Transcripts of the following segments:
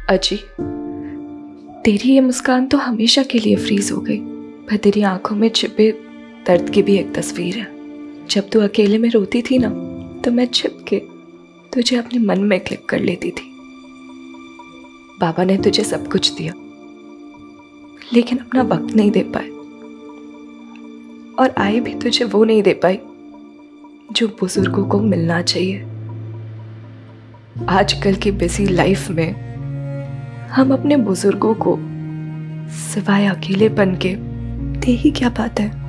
अजी, तेरी ये मुस्कान तो हमेशा के लिए फ्रीज हो गई, पर तेरी आंखों में छिपे दर्द की भी एक तस्वीर है। जब तू अकेले में रोती थी ना, तो मैं छिप के तुझे अपने मन में क्लिक कर लेती थी। बाबा ने तुझे सब कुछ दिया, लेकिन अपना वक्त नहीं दे पाए, और आए भी तुझे वो नहीं दे पाई जो बुजुर्गों को मिलना चाहिए। आजकल की बिजी लाइफ में हम अपने बुजुर्गों को सिवाय अकेलेपन के दे ही क्या पाते हैं।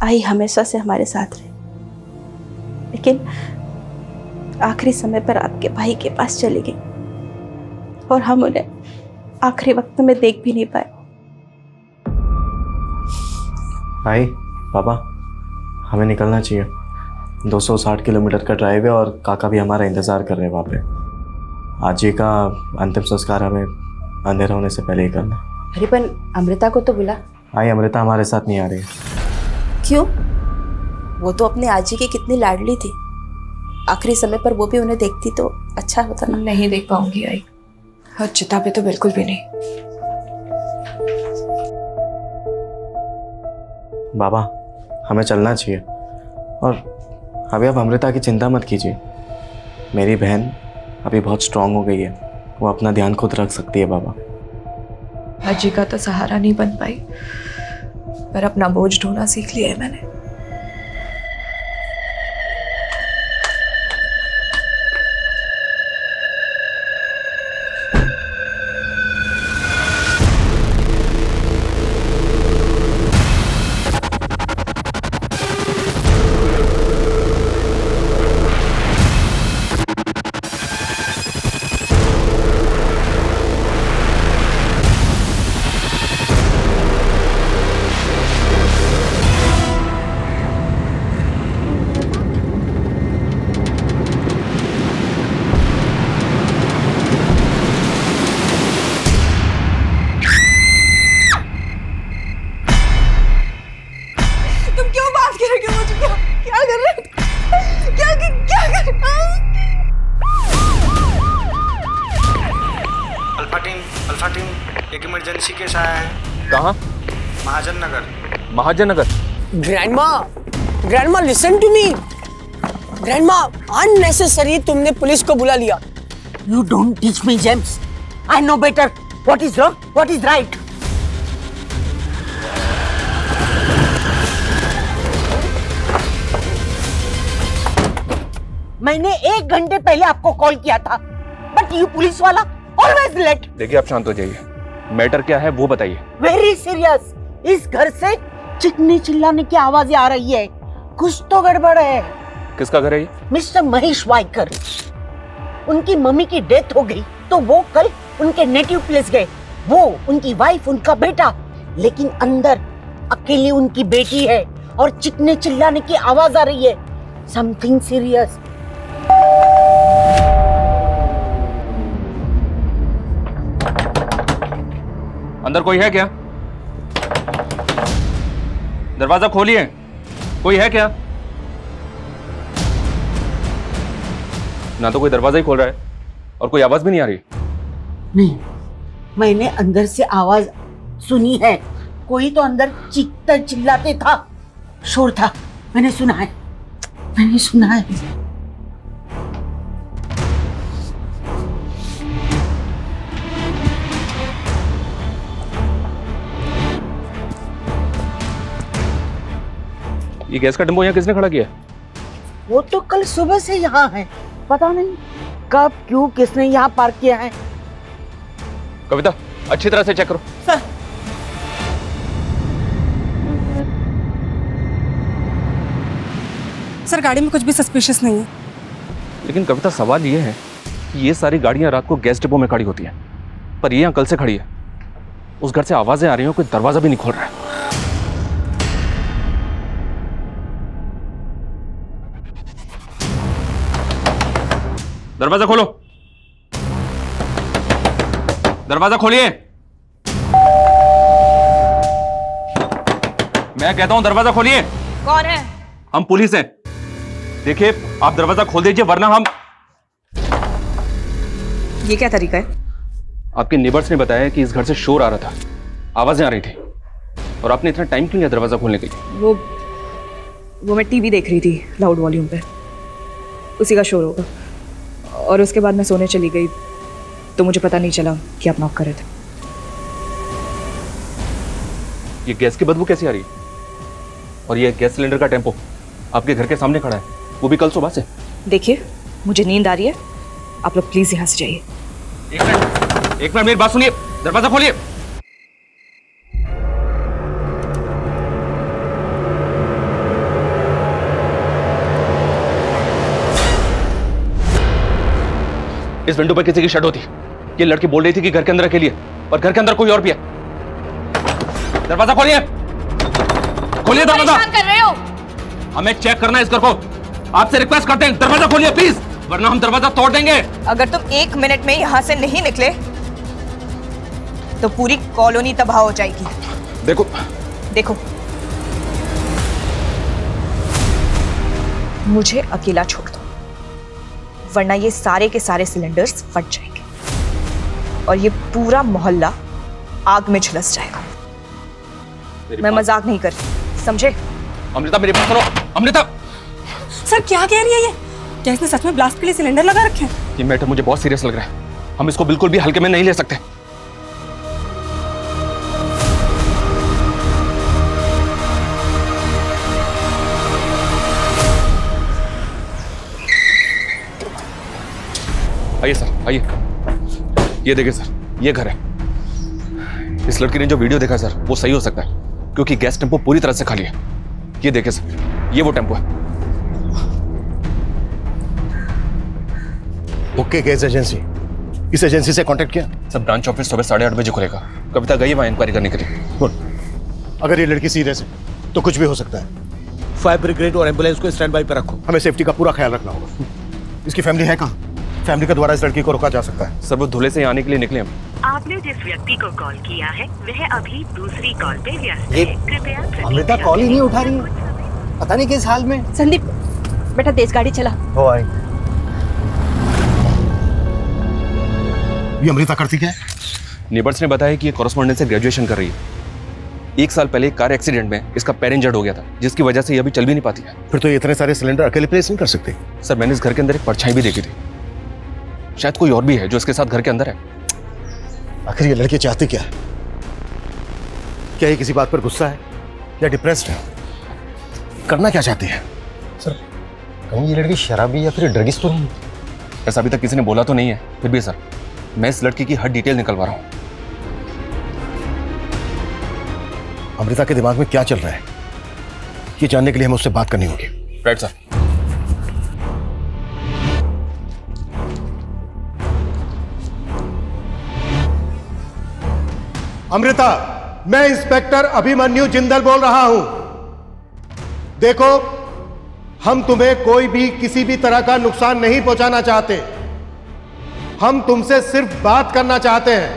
आई हमेशा से हमारे साथ रहे, लेकिन आखिरी समय पर आपके भाई के पास चली गई और हम उन्हें आखिरी वक्त में देख भी नहीं पाए। आई पापा, हमें निकलना चाहिए। 260 किलोमीटर का ड्राइव है और काका भी हमारा इंतज़ार कर रहे हैं वहाँ पे। आज जी का अंतिम संस्कार हमें अंधेरा होने से पहले ही करना। अरे पर अमृता को तो बुला। आई, अमृता हमारे साथ नहीं आ रही है। क्यों? वो तो अपने आजी की कितनी लाडली थी, आखिरी समय पर वो भी उन्हें देखती तो अच्छा होता ना। नहीं देख पाऊंगी आई, और चिता पे तो बिल्कुल भी नहीं। बाबा, हमें चलना चाहिए, और अभी आप अमृता की चिंता मत कीजिए। मेरी बहन अभी बहुत स्ट्रांग हो गई है, वो अपना ध्यान खुद रख सकती है। बाबा, अजी का तो सहारा नहीं बन पाई, पर अपना बोझ ढोना सीख लिया है मैंने। अल्फा टीम, एक इमरजेंसी केस आया है। कहाँ? Mahajan Nagar. Mahajan Nagar? Grandma listen to me. Grandma, unnecessary तुमने पुलिस को बुला लिया। You don't teach me, James. I know better. What is wrong? What is right? मैंने 1 घंटे पहले आपको कॉल किया था, बट यू पुलिस वाला ऑलवेज लेट। देखिए, आप शांत हो जाइए। मैटर क्या है वो बताइए। Very serious. इस घर से चिकनी चिल्लाने की आवाजें आ रही है, कुछ तो गड़बड़ है। किसका घर है ये? मिस्टर महेश वाइकर। उनकी मम्मी की डेथ हो गई तो वो कल उनके नेटिव प्लेस गए। वो, उनकी वाइफ, उनका बेटा, लेकिन अंदर अकेली उनकी बेटी है और चिकने चिल्लाने की आवाज आ रही है। Something serious. अंदर कोई है क्या? दरवाजा खोलिए। कोई है क्या? ना तो कोई दरवाजा ही खोल रहा है और कोई आवाज भी नहीं आ रही। नहीं, मैंने अंदर से आवाज सुनी है। कोई तो अंदर चीखते चिल्लाते था, शोर था। मैंने सुना है, मैंने सुना है। ये गैस का टेम्पो यहाँ किसने खड़ा किया? वो तो कल सुबह से यहाँ है, पता नहीं कब क्यों किसने यहाँ पार्क किया है। कविता, अच्छी तरह से चेक करो। सर। सर, गाड़ी में कुछ भी सस्पिशियस नहीं है। लेकिन कविता, सवाल ये है कि ये सारी गाड़ियां रात को गैस डिपो में खड़ी होती हैं, पर ये यहाँ कल से खड़ी है। उस घर से आवाजें आ रही हैं, कोई दरवाजा भी नहीं खोल रहा है। दरवाजा खोलो, दरवाजा खोलिए। मैं कहता हूँ दरवाजा खोलिए। कौन है? हम पुलिस हैं। देखिए आप दरवाजा खोल दीजिए वरना हम। ये क्या तरीका है? आपके नेबर्स ने बताया कि इस घर से शोर आ रहा था, आवाजें आ रही थी, और आपने इतना टाइम क्यों लिया दरवाजा खोलने के लिए? वो मैं टीवी देख रही थी लाउड वॉल्यूम पे, उसी का शोर होगा। और उसके बाद मैं सोने चली गई तो मुझे पता नहीं चला कि आप नॉक कर रहे थे। ये गैस की बदबू कैसी आ रही है? और ये गैस सिलेंडर का टेम्पो आपके घर के सामने खड़ा है, वो भी कल सुबह से। देखिए मुझे नींद आ रही है, आप लोग प्लीज यहाँ से जाइए। एक मिनट मेरी बात सुनिए, दरवाजा खोलिए। इस विंडो पर किसी की शट होती। ये लड़की बोल रही थी कि घर के अंदर अकेली है, और घर के अंदर कोई और भी है। दरवाजा खोलिए, खोलिए दरवाजा। कर रहे हो? हमें चेक करना है इस घर को। आपसे रिक्वेस्ट करते हैं दरवाजा खोलिए प्लीज, वरना हम दरवाजा तोड़ देंगे। अगर तुम 1 मिनट में यहाँ से नहीं निकले तो पूरी कॉलोनी तबाह हो जाएगी। देखो मुझे अकेला छोड़ दो, वरना ये सारे के सारे सिलेंडर्स फट जाएंगे और ये पूरा मोहल्ला आग में झुलस जाएगा। मैं मजाक नहीं कर रही, समझे? अमृता मेरी बात सुनो। अमृता! सर क्या कह रही है ये? क्या इसने सच में ब्लास्ट के लिए सिलेंडर लगा रखे हैं? ये मैटर मुझे बहुत सीरियस लग रहा है, हम इसको बिल्कुल भी हल्के में नहीं ले सकते। आइए सर, आइए। ये देखिए सर, ये घर है। इस लड़की ने जो वीडियो देखा सर, वो सही हो सकता है, क्योंकि गैस टेम्पो पूरी तरह से खाली है। ये देखिए सर, ये वो टेम्पो है। ओके गैस एजेंसी, इस एजेंसी से कांटेक्ट किया? सर ब्रांच ऑफिस सुबह 8:30 बजे खुलेगा। कविता गई वहां इंक्वायरी करने के लिए। गुड। अगर ये लड़की सीरियस है तो कुछ भी हो सकता है। फायर ब्रिगेड और एम्बुलेंस को स्टैंड बाय पर रखो। हमें सेफ्टी का पूरा ख्याल रखना होगा। इसकी फैमिली है कहाँ? फैमिली के द्वारा इस लड़की को रोका जा सकता है। सर वो धुले से आने के लिए निकले हम। आपने जिस व्यक्ति को कॉल किया है वह अभी दूसरी कॉल पे व्यस्त है। कृपया अमृता कॉल ही नहीं उठा रही है, पता नहीं किस हाल में। संदीप बेटा तेज गाड़ी चला। हो आई। ये अमृता करती क्या है? नेबर्स ने बताया कि ये कॉरेस्पॉन्डेंस से ग्रेजुएशन कर रही है। 1 साल पहले कार एक्सीडेंट में इसका पैर इंजर्ड हो गया था, जिसकी वजह से ये अभी चल भी नहीं पाती है। फिर तो ये इतने सारे सिलेंडर अकेले प्लेस नहीं कर सकते। सर मैंने इस घर के अंदर एक परछाई भी देखी थी, शायद कोई और भी है जो इसके साथ घर के अंदर है। आखिर ये लड़की चाहती क्या है? क्या ये किसी बात पर गुस्सा है या डिप्रेस्ड है? करना क्या चाहती है? सर कहीं ये लड़की शराबी या फिर ड्रगिस्ट तो नहीं? ऐसा अभी तक किसी ने बोला तो नहीं है, फिर भी सर मैं इस लड़की की हर डिटेल निकलवा रहा हूँ। अमृता के दिमाग में क्या चल रहा है, ये जानने के लिए हमें उससे बात करनी होगी। Right sir. अमृता, मैं इंस्पेक्टर अभिमन्यु जिंदल बोल रहा हूं। देखो, हम तुम्हें कोई भी किसी भी तरह का नुकसान नहीं पहुंचाना चाहते। हम तुमसे सिर्फ बात करना चाहते हैं।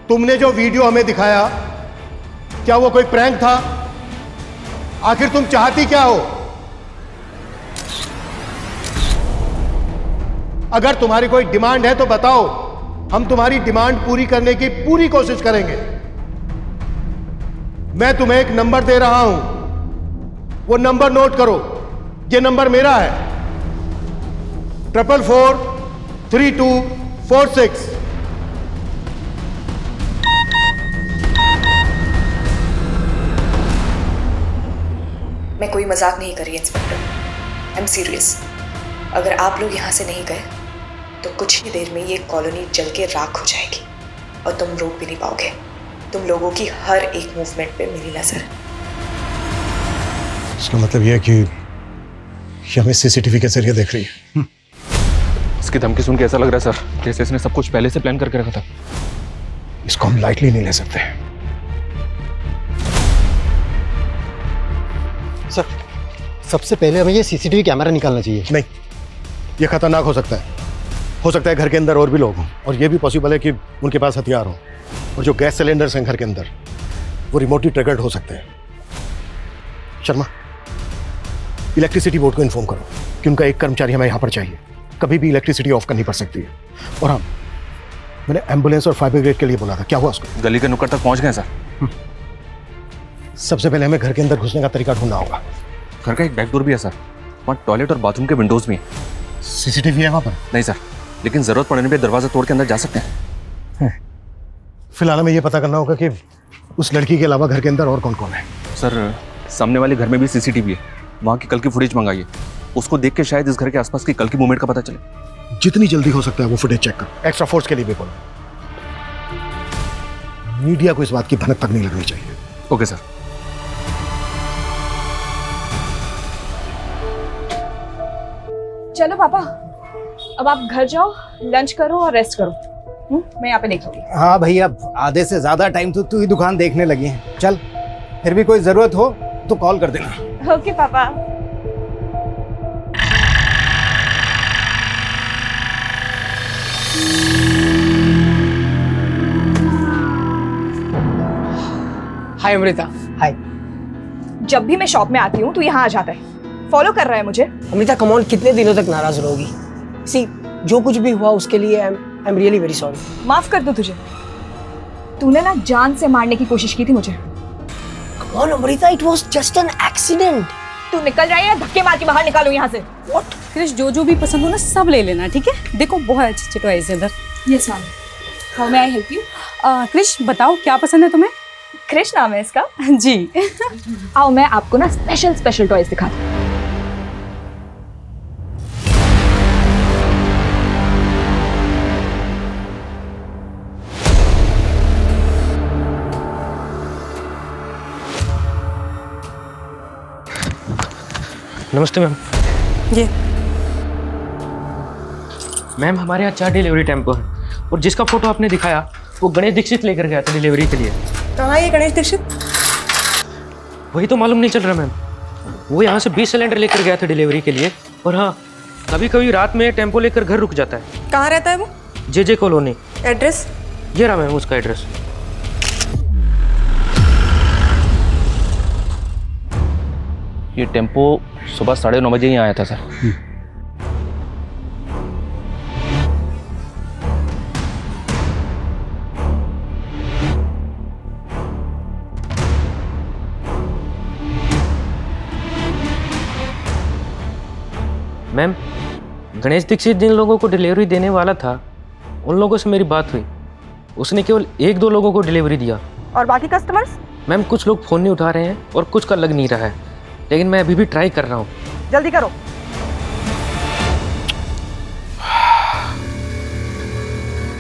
तुमने जो वीडियो हमें दिखाया, क्या वो कोई प्रैंक था? आखिर तुम चाहती क्या हो? अगर तुम्हारी कोई डिमांड है तो बताओ, हम तुम्हारी डिमांड पूरी करने की पूरी कोशिश करेंगे। मैं तुम्हें एक नंबर दे रहा हूं, वो नंबर नोट करो। ये नंबर मेरा है, 444246। मैं कोई मजाक नहीं कर रही इंस्पेक्टर, आई एम सीरियस। अगर आप लोग यहाँ से नहीं गए तो कुछ ही देर में ये कॉलोनी जल के राख हो जाएगी और तुम रोक भी नहीं पाओगे। तुम लोगों की हर एक मूवमेंट पे मेरी नजर है। इसका मतलब यह है कि हमें सीसीटीवी के जरिए देख रही है। इसकी धमकी सुन के ऐसा लग रहा है सर जैसे इसने सब कुछ पहले से प्लान करके रखा था। इसको हम लाइटली नहीं ले सकते। सर सबसे पहले हमें ये सीसीटीवी कैमरा निकालना चाहिए। नहीं, ये खतरनाक हो सकता है। हो सकता है घर के अंदर और भी लोग हों, और ये भी पॉसिबल है कि उनके पास हथियार हो, और जो गैस सिलेंडर्स हैं घर के अंदर वो रिमोटली ट्रिगर्ड हो सकते हैं। शर्मा, इलेक्ट्रिसिटी बोर्ड को इन्फॉर्म करो कि उनका एक कर्मचारी हमें यहाँ पर चाहिए। कभी भी इलेक्ट्रिसिटी ऑफ करनी पड़ सकती है। और हाँ, मैंने एम्बुलेंस और फायर ब्रिगेड के लिए बोला था, क्या हुआ उसको? गली के नुक्कड़ तक पहुंच गए सर। सबसे पहले हमें घर के अंदर घुसने का तरीका ढूंढना होगा। घर का एक बैक डोर भी है सर, वहाँ टॉयलेट और बाथरूम के विंडोज भी हैं। सीसीटीवी है वहाँ पर? नहीं सर, लेकिन जरूरत पड़ने पे दरवाजा तोड़ के अंदर जा सकते हैं। फिलहाल हमें ये पता करना होगा कि उस लड़की के अलावा घर के अंदर और कौन कौन है। सर, सामने वाले घर में भी सीसीटीवी है, वहाँ की कल की फुटेज मंगाइए। उसको देख के शायद इस घर के आसपास की कल की मूवमेंट का पता चले। जितनी जल्दी हो सकता है वो फुटेज चेक करो। एक्स्ट्रा फोर्स के लिए भी बोलो। मीडिया को इस बात की भनक तक नहीं लगनी चाहिए। Okay sir. चलो पापा, अब आप घर जाओ, लंच करो और रेस्ट करो। मैं यहाँ पे देख लूंगी। हाँ भाई, अब आधे से ज्यादा टाइम तो तू ही दुकान देखने लगी है। चल, फिर भी कोई जरूरत हो तो कॉल कर देना। ओके पापा। हाय अमृता। हाय। जब भी मैं शॉप में आती हूँ तो यहाँ आ जाता है, फॉलो कर रहा है मुझे। अमृता कम ऑन, कितने दिनों तक नाराज रहोगी? सी, जो कुछ भी हुआ उसके लिए I am really very sorry. माफ कर दो तुझे, तूने ना जान से मारने की कोशिश की थी मुझे। Come on Amrita, it was just an accident. तू निकल जाए या धक्के मार के बाहर निकालो यहाँ से। व्हाट? क्रिश, जो भी पसंद हो ना सब ले लेना, ठीक है? देखो बहुत अच्छे टॉयज है इधर। Yes ma'am. How may I help you? Krish, बताओ क्या पसंद है तुम्हें? क्रिश नाम है इसका? जी। आओ मैं आपको ना स्पेशल टॉयज दिखाती हूँ। नमस्ते मैम। ये मैम, हमारे यहाँ 4 डिलीवरी टेम्पो है और जिसका फोटो आपने दिखाया वो गणेश दीक्षित लेकर गया था डिलीवरी के लिए। कहाँ है ये गणेश दीक्षित? वही तो मालूम नहीं चल रहा मैम। वो यहाँ से 20 सिलेंडर लेकर गया था डिलीवरी के लिए। और हाँ, कभी कभी रात में टेम्पो लेकर घर रुक जाता है। कहाँ रहता है वो? JJ colony. एड्रेस? ये रहा मैम उसका एड्रेस। ये टेम्पो सुबह 9:30 बजे ही आया था सर। मैम, गणेश दीक्षित जिन लोगों को डिलीवरी देने वाला था उन लोगों से मेरी बात हुई। उसने केवल 1-2 लोगों को डिलीवरी दिया। और बाकी कस्टमर्स? मैम, कुछ लोग फ़ोन नहीं उठा रहे हैं और कुछ का लग नहीं रहा है, लेकिन मैं अभी भी ट्राई कर रहा हूँ। जल्दी करो।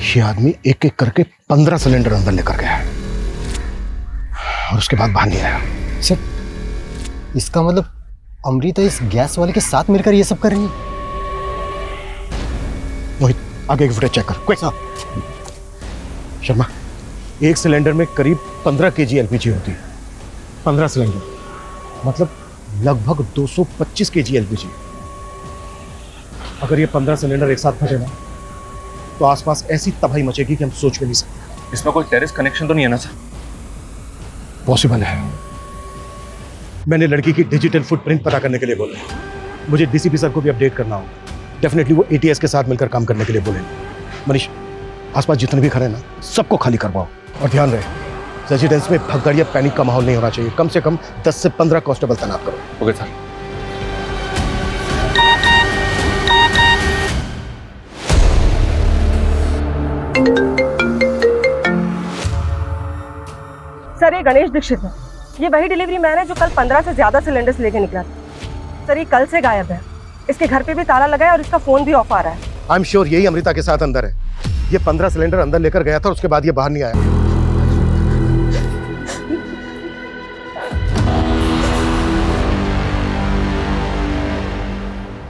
ये आदमी एक एक करके 15 सिलेंडर अंदर लेकर गया है और उसके बाद बाहर नहीं आया। सर, इसका मतलब अमृता इस गैस वाले के साथ मिलकर ये सब कर रही है। मोहित, आगे की फुटेज चेक कर, क्विक। शर्मा, एक सिलेंडर में करीब 15 kg LPG होती है। 15 सिलेंडर मतलब लगभग 225 kg LPG। अगर ये 15 सिलेंडर एक साथ फटे ना तो आसपास ऐसी तबाही मचेगी कि हम सोच भी नहीं सकते। इसमें कोई टेरेस कनेक्शन तो नहीं है ना सर? पॉसिबल है। मैंने लड़की की डिजिटल फुटप्रिंट पता करने के लिए बोले। मुझे DCP सर को भी अपडेट करना होगा। डेफिनेटली वो ATS के साथ मिलकर काम करने के लिए बोले। मनीष, आसपास जितने भी खड़े हैं ना, सबको खाली करवाओ। और ध्यान रहे, रेजिडेंस में भगदड़ या पैनिक का माहौल नहीं होना चाहिए। कम से कम 10 से 15 कांस्टेबल तैनात करो। Okay sir. सर, ये गणेश दीक्षित है। ये वही डिलीवरी मैन है जो कल 15 से ज्यादा सिलेंडर्स लेके निकला था। सर, ये कल से गायब है। इसके घर पे भी ताला लगा है और इसका फोन भी ऑफ आ रहा है। आई एम श्योर यही अमृता के साथ अंदर है। ये 15 सिलेंडर अंदर लेकर गया था और उसके बाद ये बाहर नहीं आया।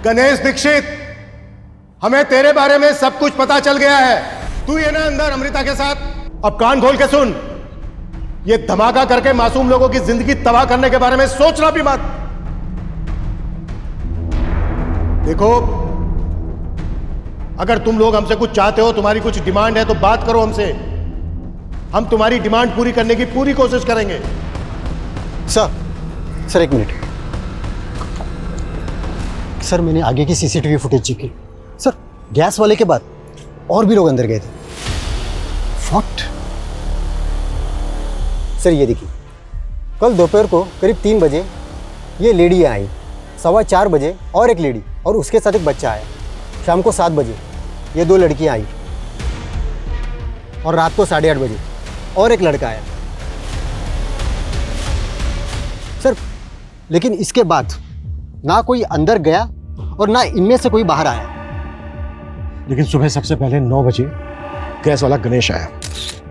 गणेश दीक्षित, हमें तेरे बारे में सब कुछ पता चल गया है। तू ये ना अंदर अमृता के साथ। अब कान खोल के सुन, ये धमाका करके मासूम लोगों की जिंदगी तबाह करने के बारे में सोचना भी मत। देखो, अगर तुम लोग हमसे कुछ चाहते हो, तुम्हारी कुछ डिमांड है तो बात करो हमसे। हम तुम्हारी डिमांड पूरी करने की पूरी कोशिश करेंगे। सर, एक मिनट। सर मैंने आगे की सीसीटीवी फुटेज चेक की सर, गैस वाले के बाद और भी लोग अंदर गए थे। व्हाट? सर ये देखिए, कल दोपहर को करीब 3 बजे ये लेडी आई, 4:15 बजे और एक लेडी और उसके साथ एक बच्चा आया, शाम को 7 बजे ये 2 लड़कियां आई और रात को 8:30 बजे और एक लड़का आया। सर लेकिन इसके बाद ना कोई अंदर गया और ना इनमें से कोई बाहर आया। लेकिन सुबह सबसे पहले 9 बजे गैस वाला गणेश आया,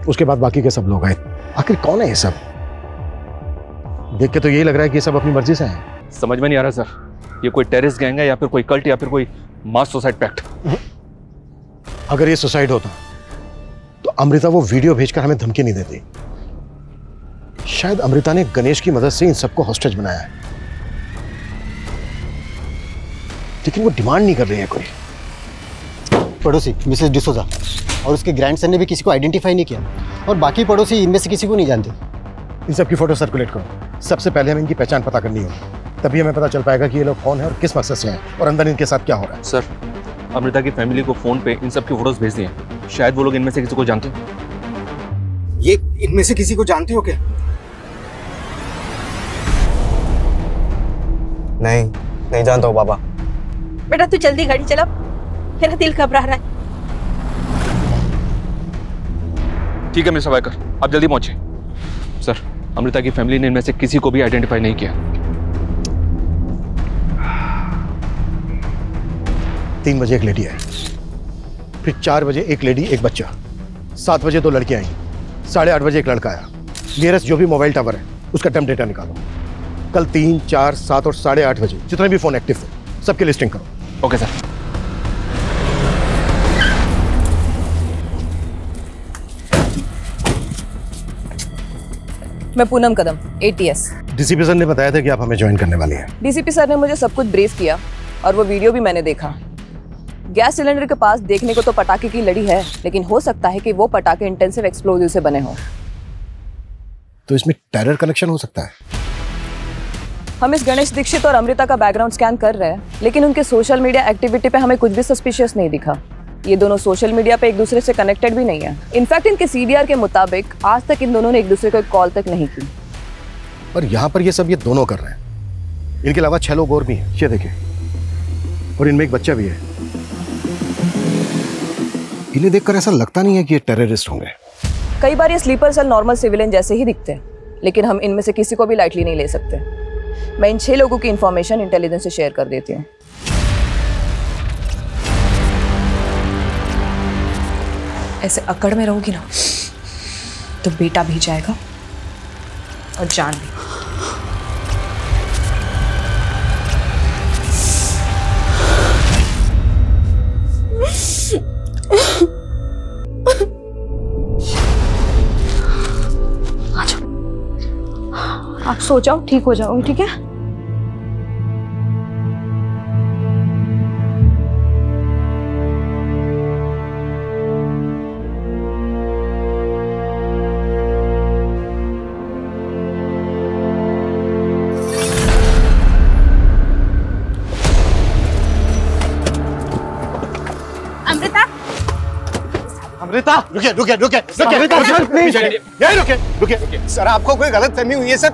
उसके बाद बाकी के सब लोग आए। आखिर कौन है ये सब? देख के तो यही लग रहा है कि ये सब अपनी मर्जी से हैं। समझ में नहीं आ रहा सर, ये कोई टेररिस्ट गैंग है या फिर कोई कल्ट या फिर कोई मास सुसाइड पैक्ट। अगर ये सुसाइड होता तो अमृता वो वीडियो भेजकर हमें धमकी नहीं देती। शायद अमृता ने गणेश की मदद से इन सबको हॉस्टेज बनाया है, लेकिन वो डिमांड नहीं कर रही है कोई। पड़ोसी मिसेस डिसोजा और उसके ग्रैंडसन ने भी किसी को आइडेंटिफाई नहीं किया और बाकी पड़ोसी इनमें से किसी को नहीं जानते। इन सब की फोटो सर्कुलेट करो। सबसे पहले हमें इनकी पहचान पता करनी होगी, तभी हमें पता चल पाएगा कि ये लोग कौन है और किस मकसद से हैं और अंदर इनके साथ क्या हो रहा है। सर अमृता की फैमिली को फोन पे इन सब की फोटोज भेज दिए, शायद वो लोग इनमें से किसी को जानते हो। ये इनमें से किसी को जानते हो क्या? नहीं जानता हूँ बाबा। बेटा तू जल्दी गाड़ी चला, मेरा दिल घबरा रहा है। ठीक है मिस्टर वाइकर, आप जल्दी पहुंचे। सर अमृता की फैमिली ने इनमें से किसी को भी आइडेंटिफाई नहीं किया। 3 बजे एक लेडी आई, फिर 4 बजे एक लेडी एक बच्चा, 7 बजे 2 लड़कियां आई, 8:30 बजे एक लड़का आया। नियरेस्ट जो भी मोबाइल टावर है उसका टर्म डेटा निकालो। कल 3, 4, 7 और 8:30 बजे जितने भी फोन एक्टिव थे सबकी लिस्टिंग करो। Okay sir. मैं पूनम कदम, ATS। डीसीपी सर ने बताया था कि आप हमें ज्वाइन करने वाली हैं। डीसीपी सर ने मुझे सब कुछ ब्रीफ किया और वो वीडियो भी मैंने देखा। गैस सिलेंडर के पास देखने को तो पटाखे की लड़ी है, लेकिन हो सकता है कि वो पटाखे इंटेंसिव एक्सप्लोजिव से बने हों। तो इसमें टेरर कनेक्शन हो सकता है। हम इस गणेश दीक्षित और अमृता का बैकग्राउंड स्कैन कर रहे हैं, लेकिन उनके सोशल मीडिया एक्टिविटी पे हमें कुछ भी सस्पिशियस नहीं दिखा। ये दोनों सोशल मीडिया पे एक दूसरे से कनेक्टेड भी नहीं है। इनफैक्ट इनके CDR के मुताबिक आज तक इन दोनों ने एक दूसरे को एक कॉल तक नहीं की। पर यहाँ पर ये सब ये दोनों कर रहे हैं। इनके अलावा 6 लोग और भी हैं, ये देखिए, और इनमें एक बच्चा भी है। इन्हें देखकर ऐसा लगता नहीं है कि ये टेररिस्ट होंगे। कई बार ये स्लीपर सेल नॉर्मल सिविलियन जैसे ही दिखते हैं, लेकिन हम इनमें से किसी को भी लाइटली नहीं ले सकते। मैं इन 6 लोगों की इंफॉर्मेशन इंटेलिजेंस से शेयर कर देती हूँ। ऐसे अकड़ में रहोगी ना तो बेटा भी जाएगा और जान भी। आ जाओ, आप सो जाओ, ठीक हो जाओ, ठीक है? अमृता, रुकिए रुकिए रुकिए रुकिए सर, आपको कोई गलत फहमी हुई है सर।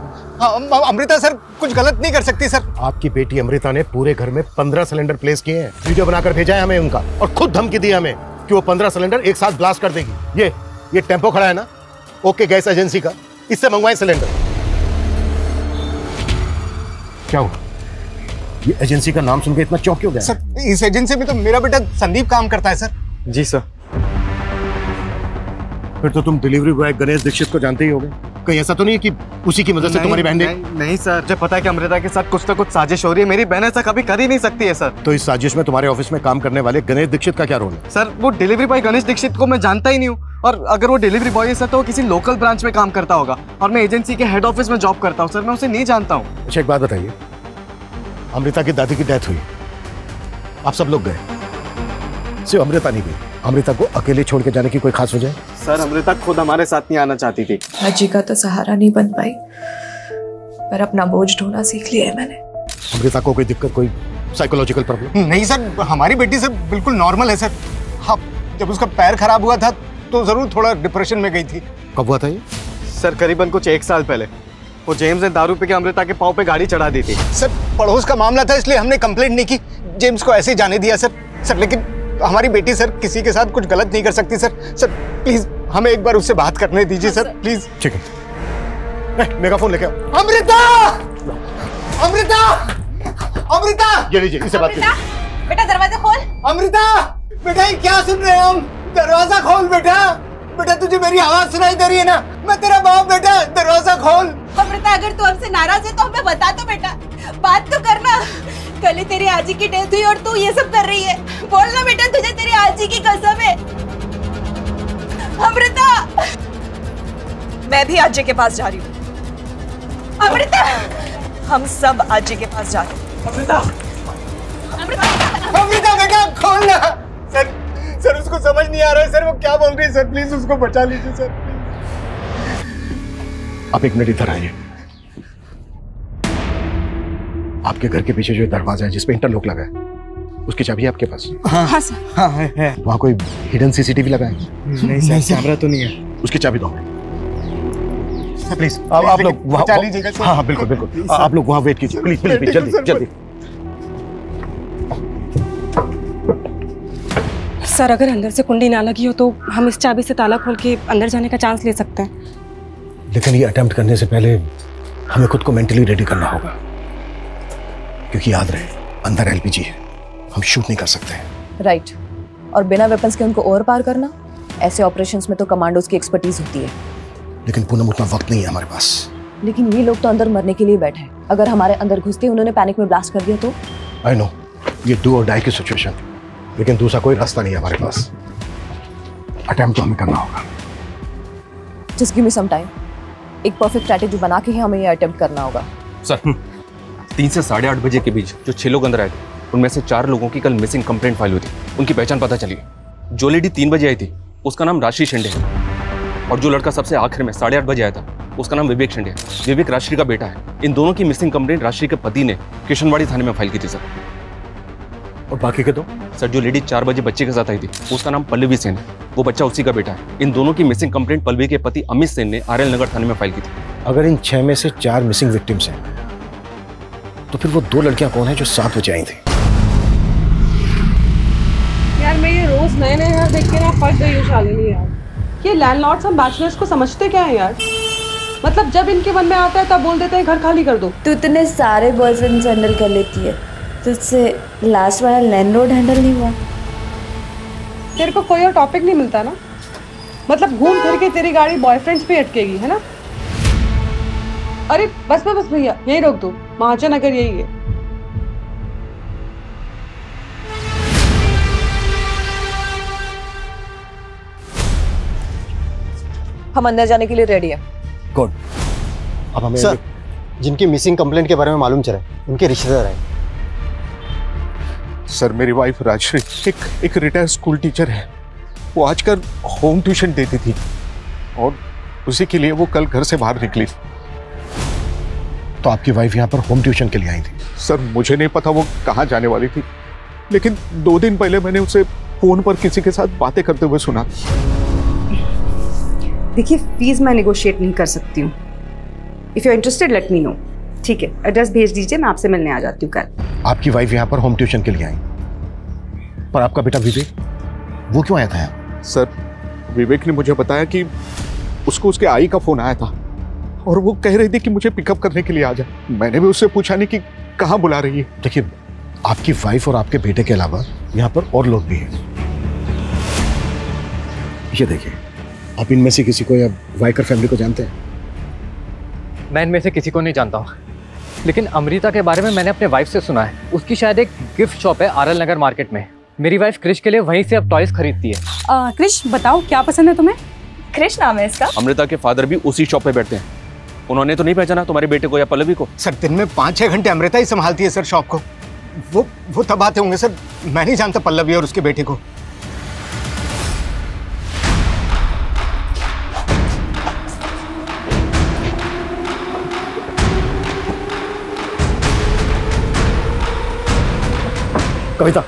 अमृता सर कुछ गलत नहीं कर सकती सर। आपकी बेटी अमृता ने पूरे घर में 15 सिलेंडर प्लेस किए हैं। वीडियो बनाकर भेजा है हमें उनका, और खुद धमकी दी हमें कि वो 15 सिलेंडर एक साथ ब्लास्ट कर देगी। ये टेम्पो खड़ा है ना, ओके गैस एजेंसी का, इससे मंगवाए सिलेंडर। क्या हुआ? ये एजेंसी का नाम सुन के इतना चौंक क्यों गया? सर इस एजेंसी में तो मेरा बेटा संदीप काम करता है सर। जी सर। फिर तो तुम डिलीवरी बॉय गणेश दीक्षित को जानते ही होगे। कहीं ऐसा तो नहीं है कि उसी की मदद से तुम्हारी बहन ने? नहीं सर, मुझे पता है कि अमृता के साथ कुछ ना कुछ साजिश हो रही है। मेरी बहन ऐसा कभी कर ही नहीं सकती है सर। तो इस साजिश में तुम्हारे ऑफिस में काम करने वाले गणेश दीक्षित का क्या रोल है? सर वो डिलीवरी बॉय गणेश दीक्षित को मैं जानता ही नहीं हूँ, और अगर वो डिलीवरी बॉय है सर तो वो किसी लोकल ब्रांच में काम करता होगा, और मैं एजेंसी के हेड ऑफिस में जॉब करता हूँ सर, मैं उसे नहीं जानता हूँ। अच्छा एक बात बताइए, अमृता की दादी की डेथ हुई, आप सब लोग गए, सिर्फ अमृता नहीं गई। अमृता को अकेले छोड़ के जाने की कोई खास वजह? सर अमृता खुद हमारे साथ नहीं आना चाहती थी। अजी का तो सहारा नहीं बन पाई, पर अपना बोझ ढोना सीख लिया है मैंने। अमृता को कोई दिक्कत, कोई साइकोलॉजिकल प्रॉब्लम? नहीं सर, हमारी बेटी सर बिल्कुल नॉर्मल है सर। हाँ, जब उसका पैर खराब हुआ था तो जरूर थोड़ा डिप्रेशन में गई थी। कब हुआ था ये? सर करीबन कुछ 1 साल पहले। वो जेम्स ने दारू पी के अमृता के पाँव पे गाड़ी चढ़ा दी थी। सर पड़ोस का मामला था इसलिए हमने कंप्लेंट नहीं की, जेम्स को ऐसे ही जाने दिया सर। सर लेकिन हमारी बेटी सर किसी के साथ कुछ गलत नहीं कर सकती सर। सर प्लीज हमें एक बार उससे बात करने दीजिए सर, प्लीज। ठीक है, मेगाफोन लेके आओ। अमृता! अमृता! अमृता! ये लीजिए, इससे बात कीजिए। बेटा दरवाजा खोल। अमृता! बेटा ये क्या सुन रहे हैं हम? दरवाजा खोल बेटा। बेटा तुझे मेरी आवाज सुनाई दे रही है ना? मैं तेरा बाप बेटा, दरवाजा खोल। अमृता अगर तू हमसे नाराज है तो हमें बता दो बेटा, बात तो करना। कल ही तेरी आजी की डेथ हुई और तू ये सब कर रही है। बोलना बेटा, तुझे तेरी आजी की कसम है। अमृता! मैं भी आजी के पास जा रही हूँ। अमृता! हम सब आजी के पास जा रहे हैं। अमृता बेटा खोलना। सर उसको समझ नहीं आ रहा है सर, वो क्या बोल रही है सर, प्लीज उसको बचा लीजिए सर। आप 1 मिनट इधर आइए। आपके घर के पीछे जो दरवाजा है जिसपे इंटरलॉक लगा है, उसकी चाबी है आपके पास? हाँ सर। हाँ है। वहाँ कोई हिडन सीसीटीवी लगा है? नहीं सर, कैमरा तो नहीं है। उसकी चाबी दो प्लीज। आप लोग बचा लीजिएगा सर। हाँ बिल्कुल बिल्कुल, आप लोग वहाँ वेट कीजिए प्लीज प्लीज, जल्दी जल्दी। सर अगर अंदर से कुंडी ना लगी हो तो हम इस चाबी से ताला खोल के अंदर जाने का चांस ले सकते हैं। लेकिन ये अटेम्प्ट करने से पहले हमें खुद को मेंटली रेडी करना होगा, क्योंकि याद रहे अंदर एलपीजी है, हम शूट नहीं कर सकते। राइट। और बिना वेपन्स के उनको ओवर पार करना, ऐसे ऑपरेशंस में तो कमांडोज की एक्सपर्टीज होती है। लेकिन पूनम उतना वक्त नहीं है हमारे पास। लेकिन ये लोग तो अंदर मरने के लिए बैठे हैं। अगर हमारे अंदर घुसते उन्होंने पैनिक में ब्लास्ट कर दिया तो? आई नो, ये डू और डाई की सिचुएशन, लेकिन दूसरा कोई रास्ता नहीं है हमारे पास। अटेम्प्ट तो हमें करना होगा। Just give me some time. एक परफेक्ट स्ट्रैटेजी बना के ही हमें ये अटेम्प्ट करना होगा। सर 3 से 8:30 बजे के बीच जो 6 लोग अंदर आए थे, उनमें से 4 लोगों की कल मिसिंग कंप्लेंट फाइल हुई थी। उनकी पहचान पता चली। जो लेडी 3 बजे आई थी उसका नाम राशि शिंदे है, और जो लड़का सबसे आखिर में 8:30 बजे आया था उसका नाम विवेक शिंदे है। विवेक राशि का बेटा है। इन दोनों की मिसिंग कंप्लेंट राशि के पति ने किशनवाड़ी थाने में फाइल की थी सर। और बाकी के दो? सर जो लेडी 4 बजे बच्चे के साथ आई थी उसका नाम पल्लवी सेन है, वो बच्चा उसी का बेटा है। इन दोनों की मिसिंग कंप्लेंट पल्लवी के पति अमित सेन ने आरएल नगर थाने में फाइल की थी। अगर इन 6 में से 4 मिसिंग विक्टिम्स हैं, तो फिर वो 2 लड़कियां कौन है जो 7 बजे आई थी? यार मैं ये रोज नए नए घर देख के ना फट गई हूँ शालिनी यार। ये लैंडलॉर्ड्स हम बैचलर्स को समझते क्या है यार? मतलब जब इनके मन में आता है तब बोल देते हैं घर खाली कर दो। तू इतने सारे बॉयफ्रेंड्स हैंडल कर लेती है, तुझसे लास्ट वाला लैंडलॉर्ड हैंडल नहीं हुआ? तेरे को कोई और टॉपिक नहीं मिलता ना? मतलब घूम फिर के तेरी गाड़ी बॉयफ्रेंड्स पे अटकेगी है ना? अरे बस बस भैया यही रोक दो, महाजन नगर यही है। हम अंदर जाने के लिए रेडी हैं। गुड। अब हमें सर जिनकी मिसिंग कंप्लेंट के बारे में मालूम चला उनके रिश्तेदार हैं। सर मेरी वाइफ राजश्री एक रिटायर्ड स्कूल टीचर है। वो आजकल होम ट्यूशन देती थी और उसी के लिए वो कल घर से बाहर निकली। तो आपकी वाइफ यहाँ पर होम ट्यूशन के लिए आई थी? सर मुझे नहीं पता वो कहाँ जाने वाली थी, लेकिन 2 दिन पहले मैंने उसे फोन पर किसी के साथ बातें करते हुए सुना। देखिए फीस मैं नेगोशिएट नहीं कर सकती हूँ। If you are interested let me know. ठीक है, एड्रेस भेज दीजिए, मैं आपसे मिलने आ जाती हूँ कल। आपकी वाइफ यहाँ पर होम ट्यूशन के लिए आई, पर आपका बेटा विवेक वो क्यों आया था यहाँ? सर विवेक ने मुझे बताया कि उसको उसके आई का फोन आया था और वो कह रही थी कि मुझे पिकअप करने के लिए आ जा। मैंने भी उससे पूछा नहीं कि कहाँ बुला रही है। देखिए आपकी वाइफ और आपके बेटे के अलावा यहाँ पर और लोग भी हैं। ये देखिए, आप इनमें से किसी को या वाइकर फैमिली को जानते हैं? मैं इनमें से किसी को नहीं जानता हूँ, लेकिन अमृता के बारे में मैंने अपने वाइफ से सुना है। उसकी शायद एक गिफ्ट शॉप है आरएल नगर मार्केट में। मेरी वाइफ क्रिश के लिए वहीं से अब टॉयज खरीदती है। क्रिश बताओ क्या पसंद है तुम्हें? क्रिश नाम है इसका। अमृता के फादर भी उसी शॉप पे बैठते हैं। उन्होंने तो नहीं पहचाना तुम्हारे बेटे को या पल्लवी को? सर दिन में 5-6 घंटे अमृता ही संभालती है सर शॉप को। वो तब आते होंगे सर, मैं नहीं जानता पल्लवी और उसके बेटे को। कविता,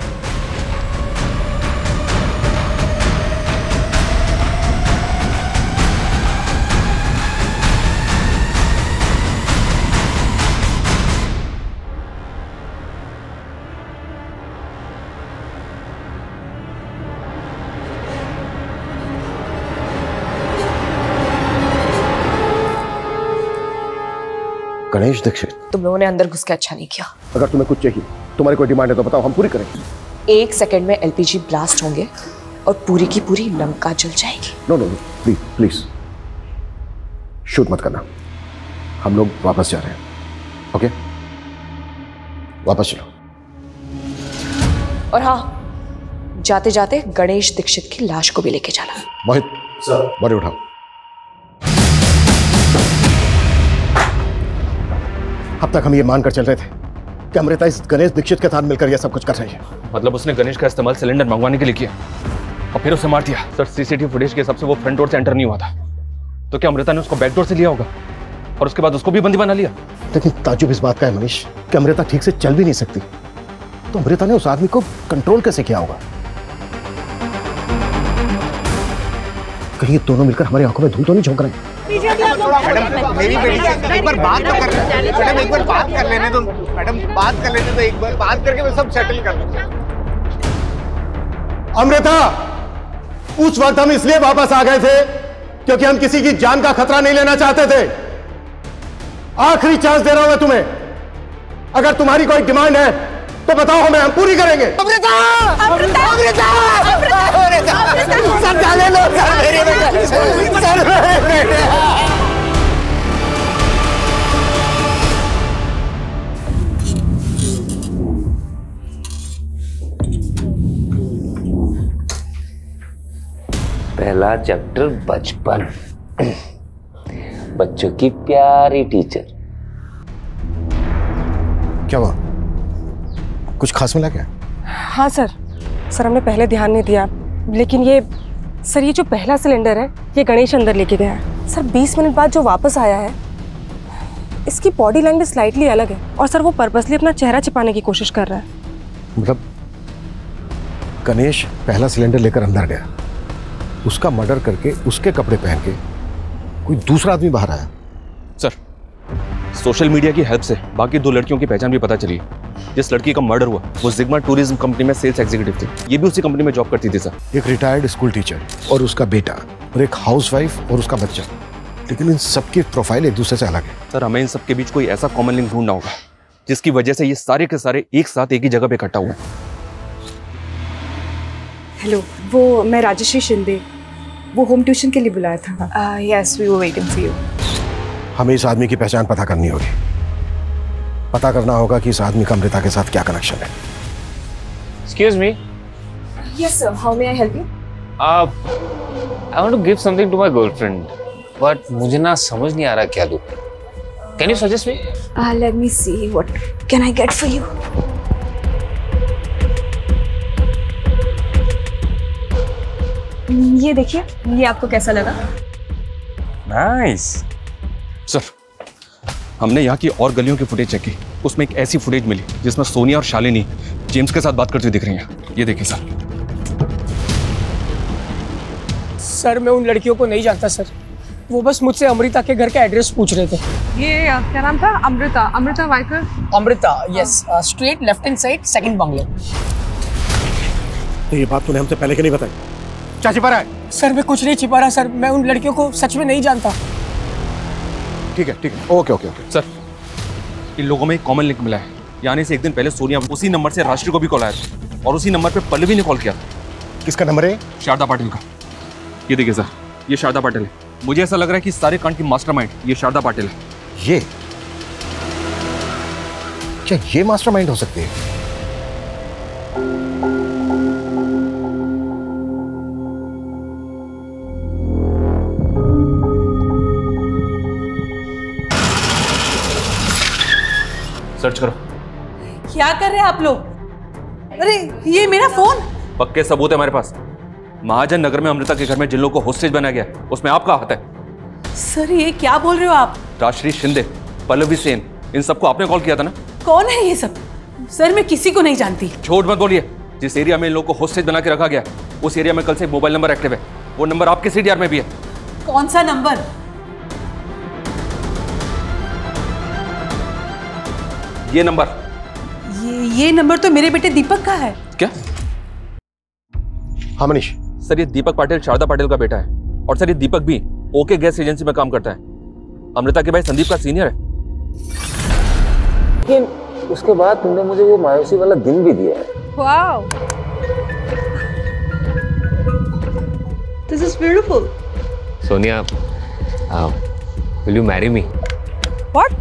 गणेश दीक्षित, तुम लोगों ने अंदर घुस के अच्छा नहीं किया। अगर तुम्हें कुछ चाहिए, तुम्हारी कोई डिमांड है तो बताओ, हम पूरी करेंगे। 1 सेकंड में एलपीजी ब्लास्ट होंगे और पूरी की पूरी लंका जल जाएगी। No no no, please please shoot मत करना, हम लोग वापस जा रहे हैं। ओके, वापस चलो। और हाँ, जाते जाते गणेश दीक्षित की लाश को भी लेके जाना। मोहित सर, बॉडी उठाओ। अब तक हम ये मानकर चल रहे थे कि अमृता इस गणेश दीक्षित के साथ मिलकर यह सब कुछ कर रही है। मतलब उसने गणेश का इस्तेमाल सिलेंडर मंगवाने के लिए किया और फिर उसे मार दिया। सर, सीसीटीवी फुटेज के हिसाब से वो फ्रंट डोर से एंटर नहीं हुआ था, तो क्या अमृता ने उसको बैक डोर से लिया होगा और उसके बाद उसको भी बंदी बना लिया? लेकिन ताजुब इस बात का है मनीष कि अमृता ठीक से चल भी नहीं सकती, तो अमृता ने उस आदमी को कंट्रोल कैसे किया होगा? कहीं ये दोनों मिलकर हमारी आंखों में धूल तो नहीं झोंक रहे हैं? मैडम, मेरी बेटी से एक बार बात तो कर लेने दो। मैडम, एक बार बात कर लेने दो। मैडम, बात कर लेने दो, एक बार बात करके मैं सब सेटल कर लूंगा। अमृता, उस वक्त हम इसलिए वापस आ गए थे क्योंकि हम किसी की जान का खतरा नहीं लेना चाहते थे। आखिरी चांस दे रहा हूं मैं तुम्हें, अगर तुम्हारी कोई डिमांड है तो बताओ हमें, हम पूरी करेंगे। अमृता! अमृता! अमृता! अमृता! सर जाने लो, सर मेरे बेटे, सर मेरे बेटे। पहला चैप्टर बचपन, बच्चों की प्यारी टीचर। क्या हुआ, कुछ खास मिला क्या? हाँ सर, हमने पहले ध्यान नहीं दिया, लेकिन ये जो पहला सिलेंडर है ये गणेश अंदर लेके गया है। सर 20 मिनट बाद जो वापस आया है, इसकी बॉडी लैंग्वेज स्लाइटली अलग है और सर वो पर्पसली अपना चेहरा छिपाने की कोशिश कर रहा है। मतलब गणेश पहला सिलेंडर लेकर अंदर गया, उसका मर्डर करके उसके कपड़े पहन के कोई दूसरा आदमी बाहर आया। सर, सोशल मीडिया की हेल्प से बाकी 2 लड़कियों की पहचान भी पता चली। जिस लड़की का मर्डर हुआ वो जिग्मा टूरिज्म कंपनी में सेल्स एग्जीक्यूटिव थी। ये भी उसी कंपनी में जॉब करती थी सर। एक रिटायर्ड स्कूल टीचर और उसका बेटा और एक हाउसवाइफ और उसका बच्चा, लेकिन इन सबकी प्रोफाइल एक दूसरे से अलग है। सर, हमें इन सबके बीच कोई ऐसा कॉमन लिंक ढूंढना होगा जिसकी वजह से ये सारे के सारे एक साथ एक ही जगह पे इकट्ठा हुए। हेलो, वो मैं राजश्री शिंदे, वो होम ट्यूशन के लिए बुलाया था। Yes, we were waiting for you. हमें इस आदमी की पहचान पता करनी होगी। पता करना होगा कि इस आदमी का अमृता के साथ क्या कनेक्शन है। Excuse me. Yes sir, how may I help you? I want to give something to my girlfriend, but मुझे ना समझ नहीं आ रहा क्या दूँ। Can you suggest me? Let me see what can I get for you. ये देखिए, ये आपको कैसा लगा? नाइस। सर, हमने यहाँ की और गलियों की फुटेज चेक की, उसमें एक ऐसी फुटेज मिली जिसमें सोनिया और शालिनी जेम्स के साथ बात करती हुई दिख रही हैं। ये देखिए सर। सर, मैं उन लड़कियों को नहीं जानता सर, वो बस मुझसे अमृता के घर का एड्रेस पूछ रहे थे। ये क्या नाम था? Amrita, Amrita Waikar. Amrita, yes, straight left hand side, second bungalow. तो ये बात तूने हमसे पहले क्यों नहीं बताई? क्या छिपा रहा है? सर, मैं कुछ नहीं छिपा रहा सर, मैं उन लड़कियों को सच में नहीं जानता। ठीक है, ओके ओके ओके। सर, इन लोगों में एक कॉमन लिंक मिला है। यानी से एक दिन पहले सोनिया उसी नंबर से राष्ट्रीय को भी कॉल आया था और उसी नंबर पे पल्लवी ने कॉल किया था। किसका नंबर है? शारदा पाटिल का। ये देखिए सर, ये शारदा पाटिल है। मुझे ऐसा लग रहा है कि सारे कांड की मास्टरमाइंड ये शारदा पाटिल है। ये क्या ये मास्टरमाइंड हो सकती है? सर्च करो। क्या कर रहे हैं आप लोग? अरे ये मेरा फोन। पक्के सबूत है हमारे पास। महाजन नगर में अमृता के घर में जिन लोगों को होस्टेज बनाया गया उसमें आपका हाथ है। सर, ये क्या बोल रहे हो आप? राजश्री शिंदे, पल्लवी सेन, इन सबको आपने कॉल किया था ना? कौन है ये सब? सर मैं किसी को नहीं जानती। झूठ मत बोलिए। जिस एरिया में इन लोगों को होस्टेज बना के रखा गया उस एरिया में कल से मोबाइल नंबर एक्टिव है। वो नंबर आपके सीडीआर में भी है। कौन सा नंबर? ये नंबर। ये नंबर तो मेरे बेटे दीपक का है। क्या? हाँ मनीष। सर ये दीपक पाटिल शारदा पाटिल का बेटा है और सर ये दीपक भी ओके गैस एजेंसी में काम करता है। अमृता के भाई संदीप का सीनियर है। लेकिन उसके बाद तुमने मुझे वो मायूसी वाला दिन भी दिया है। Wow, this is beautiful. Sonia, will you marry me? What?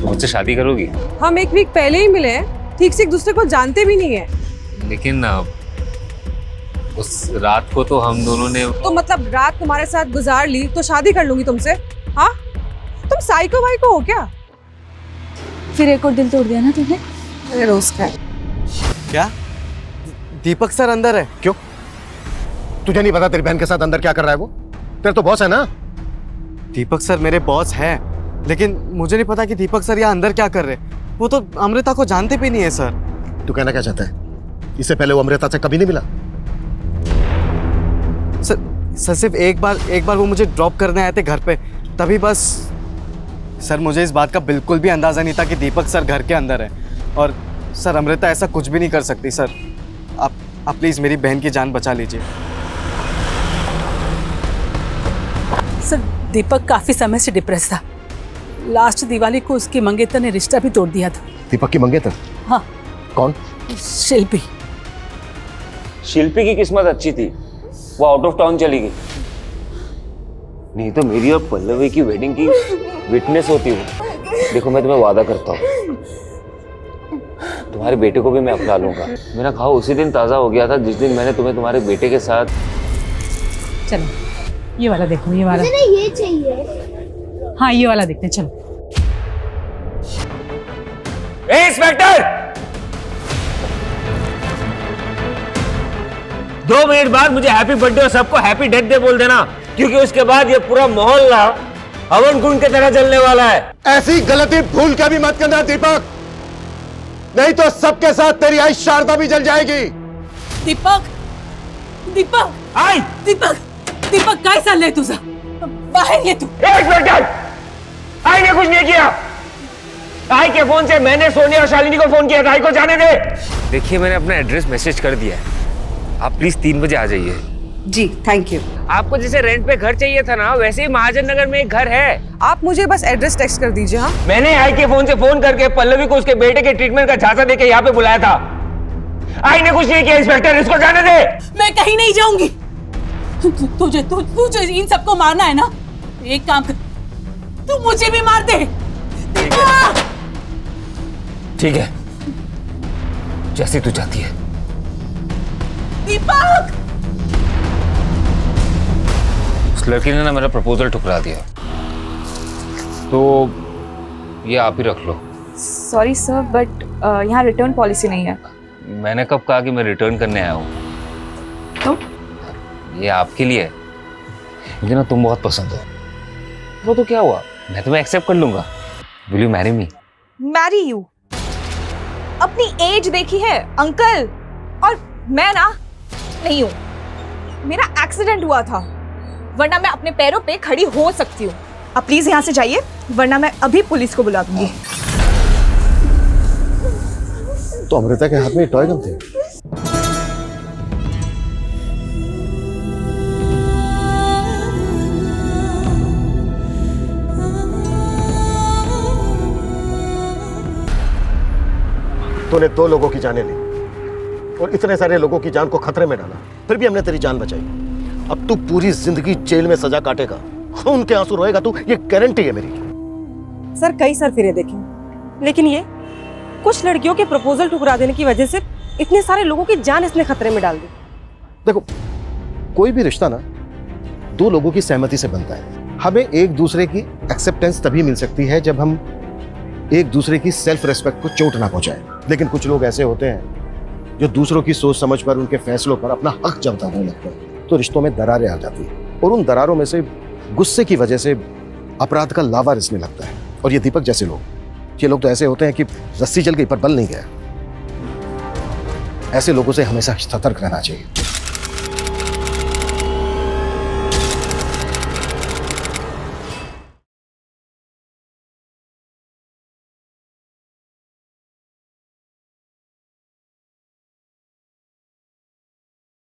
मुझसे शादी करोगी? हम एक वीक पहले ही मिले हैं, ठीक से एक दूसरे को जानते भी नहीं है। लेकिन उस रात को तो हम दोनों ने तो मतलब रात तुम्हारे साथ गुजार ली तो शादी कर लूंगी तुमसे? हाँ, तुम साइको वाइको हो क्या? फिर एक और दिल तोड़ दिया ना तुमने? अरे रोज का। क्या दीपक सर अंदर है? क्यों? तुझे नहीं पता तेरी बहन के साथ अंदर क्या कर रहा है वो? तेरे तो बॉस है ना? दीपक सर मेरे बॉस है, लेकिन मुझे नहीं पता कि दीपक सर यहाँ अंदर क्या कर रहे। वो तो अमृता को जानते भी नहीं है सर। तू कहना क्या चाहता है? इससे पहले वो अमृता से कभी नहीं मिला? सर सिर्फ एक बार वो मुझे ड्रॉप करने आए थे घर पे, तभी बस। सर मुझे इस बात का बिल्कुल भी अंदाजा नहीं था कि दीपक सर घर के अंदर है। और सर अमृता ऐसा कुछ भी नहीं कर सकती। सर आप प्लीज मेरी बहन की जान बचा लीजिए। सर दीपक काफी समय से डिप्रेस था। लास्ट दिवाली को उसके मंगेतर ने रिश्ता भी तोड़ दिया था। दीपक की मंगेतर? हाँ। कौन? शिल्पी। शिल्पी की किस्मत अच्छी थी, वो आउट ऑफ टाउन चली गई। नहीं तो मेरी और पल्लवी की वेडिंग की विटनेस होती वो। देखो मैं तुम्हें वादा करता हूँ, तुम्हारे बेटे को भी मैं अपना लूंगा। मेरा घाव उसी दिन ताजा हो गया था जिस दिन मैंने तुम्हें तुम्हारे बेटे के साथ। चलो ये वाला देखो, ये वाला। मुझे ये चाहिए। हाँ ये वाला देखते चलो। इंस्पेक्टर, 2 मिनट बाद मुझे हैप्पी बर्थडे और सबको हैप्पी डेथ डे बोल देना, क्योंकि उसके बाद ये पूरा मोहल्ला हवन कुंड की तरह जलने वाला है। ऐसी गलती भूल के भी मत करना दीपक, नहीं तो सबके साथ तेरी आई शारदा भी जल जाएगी। दीपक, दीपक, आई दीपक, दीपक काय चाललंय तुझं? बाहेर ये तू। आई ने कुछ नहीं किया। आई के फोन से मैंने सोनिया और शालिनी को फोन किया था। आई को जाने दे। देखिए मैंने अपना एड्रेस मैसेज कर दिया है, आप प्लीज 3 बजे आ जाइए। जी थैंक यू। आपको जैसे रेंट पे घर चाहिए था ना, वैसे ही महाजन नगर में एक घर है। आप मुझे बस एड्रेस टेक्स्ट कर दीजिए। हाँ, मैंने आई के फोन से फोन करके पल्लवी को उसके बेटे के ट्रीटमेंट का झांसा देके यहाँ पे बुलाया था। आई ने कुछ नहीं किया। इंस्पेक्टर इसको जाने दे। मैं कहीं नहीं जाऊंगी। तुझे इन सबको मारना है ना, एक काम कर, तू मुझे भी मार दे। ठीक है, जैसी तू चाहती है। दीपक, उस लड़की ने ना मेरा प्रपोजल ठुकरा दिया, तो ये आप ही रख लो। सॉरी सर, बट यहाँ रिटर्न पॉलिसी नहीं है। मैंने कब कहा कि मैं रिटर्न करने आया हूँ? तो ये आपके लिए है, मुझे ना तुम बहुत पसंद हो। वो तो क्या हुआ, मैं तुम्हें एक्सेप्ट कर लूंगा। Will you marry me? Marry you? अपनी एज देखी है अंकल, और मैं ना नहीं हूँ। मेरा एक्सीडेंट हुआ था, वरना मैं अपने पैरों पे खड़ी हो सकती हूँ। आप प्लीज यहाँ से जाइए, वरना मैं अभी पुलिस को बुला दूंगी। तो अमृता के हाथ में टॉय गन थे। तूने 2 लोगों की जानें ली और इतने सारे लोगों की जान को खतरे में डाला, फिर भी हमने तेरी जान बचाई। अब तू पूरी जिंदगी जेल में सजा काटेगा, खून के आंसू रोएगा तू, ये गारंटी है मेरी। सर कई सर फिरे देखे, लेकिन ये कुछ लड़कियों के प्रपोजल ठुकरा देने की वजह से इतने सारे लोगों की जान इसने खतरे में डाल दी। देखो, कोई भी रिश्ता ना 2 लोगों की सहमति से बनता है। हमें एक दूसरे की एक्सेप्टेंस तभी मिल सकती है जब हम एक दूसरे की सेल्फ रेस्पेक्ट को चोट ना पहुंचाएं। लेकिन कुछ लोग ऐसे होते हैं जो दूसरों की सोच समझ पर, उनके फैसलों पर अपना हक जताने लगते हैं, तो रिश्तों में दरारें आ जाती हैं और उन दरारों में से गुस्से की वजह से अपराध का लावा रिसने लगता है। और ये दीपक जैसे लोग ये लोग तो ऐसे होते हैं कि रस्सी चल गई पर बल नहीं गया। ऐसे लोगों से हमेशा सतर्क रहना चाहिए।